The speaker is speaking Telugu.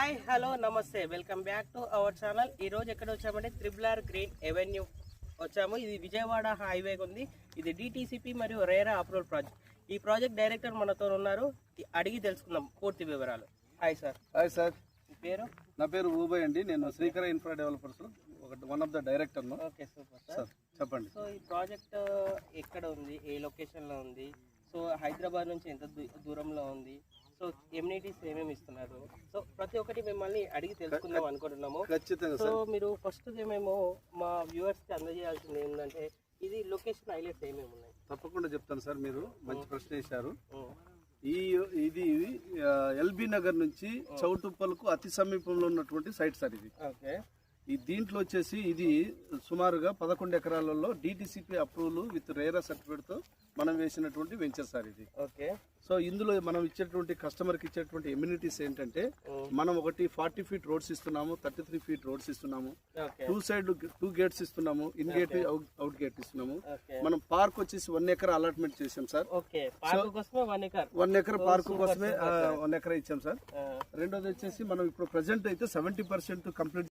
హాయ్ హలో నమస్తే welcome back to our channel. ఈ రోజు ఎక్కడ వచ్చామంటే త్రిబుల్ గ్రీన్ ఎవెన్యూ వచ్చాము. ఇది విజయవాడ హైవే ఉంది. ఇది డిటిసిపి మరియు రేరా అప్రూవల్ ప్రాజెక్ట్. ఈ ప్రాజెక్ట్ డైరెక్టర్ మనతో ఉన్నారు, అడిగి తెలుసుకుందాం పూర్తి వివరాలు. Hi sir. Hi sir. మీ పేరు? నా పేరు ఊబయ్ అండి. నేను Srikara Infra Developers one of the director. Okay, super sir చెప్పండి. సో ఈ ప్రాజెక్ట్ ఎక్కడ ఉంది, ఏ లొకేషన్లో ఉంది, సో హైదరాబాద్ నుంచి ఎంత దూరంలో ఉంది, సో ఎమ్యూనిటీస్ ఏమేమి ఇస్తున్నారు, సో ప్రతి ఒక్కటి మిమ్మల్ని అడిగి తెలుసుకుందాం అనుకుంటున్నాము. ఖచ్చితంగా. సో మీరు ఫస్ట్ మేము మా వ్యూవర్స్కి అందజేయాల్సింది ఏంటంటే ఇది లొకేషన్ హైలైట్స్ ఏమేమి ఉన్నాయి? తప్పకుండా చెప్తాను సార్. మీరు మంచి ప్రశ్న వేశారు. ఇది ఎల్బీ నగర్ నుంచి చౌటుప్పలకు అతి సమీపంలో ఉన్నటువంటి సైట్ సార్ ఇది. ఓకే. ఈ దీంట్లో వచ్చేసి ఇది సుమారుగా 11 ఎకరాలలో DTCP approval with RERA certificate తో మనం వేసినటువంటి వెంచర్ సార్ ఇది. ఓకే. సో ఇందులో మనం ఇచ్చేటువంటి కస్టమర్ కి ఇచ్చేటువంటి ఎమ్యూనిటీస్ ఏంటంటే మనం ఒకటి 40 ఫీట్ రోడ్స్ ఇస్తున్నాము, 33 ఫీట్ రోడ్స్ ఇస్తున్నాము, 2 సైడ్ 2 గేట్స్ ఇస్తున్నాము, ఇన్ గేట్ అవుట్ గేట్ ఇస్తున్నాము. మనం పార్క్ వచ్చేసి 1 ఎకర్ అలాట్మెంట్ చేసాం సార్. 1 ఎకర్ పార్క్ కోసమే 1 ఎకర్ ఇచ్చాం సార్. రెండోది వచ్చేసి మనం ఇప్పుడు ప్రెసెంట్ అయితే 70% కంప్లీట్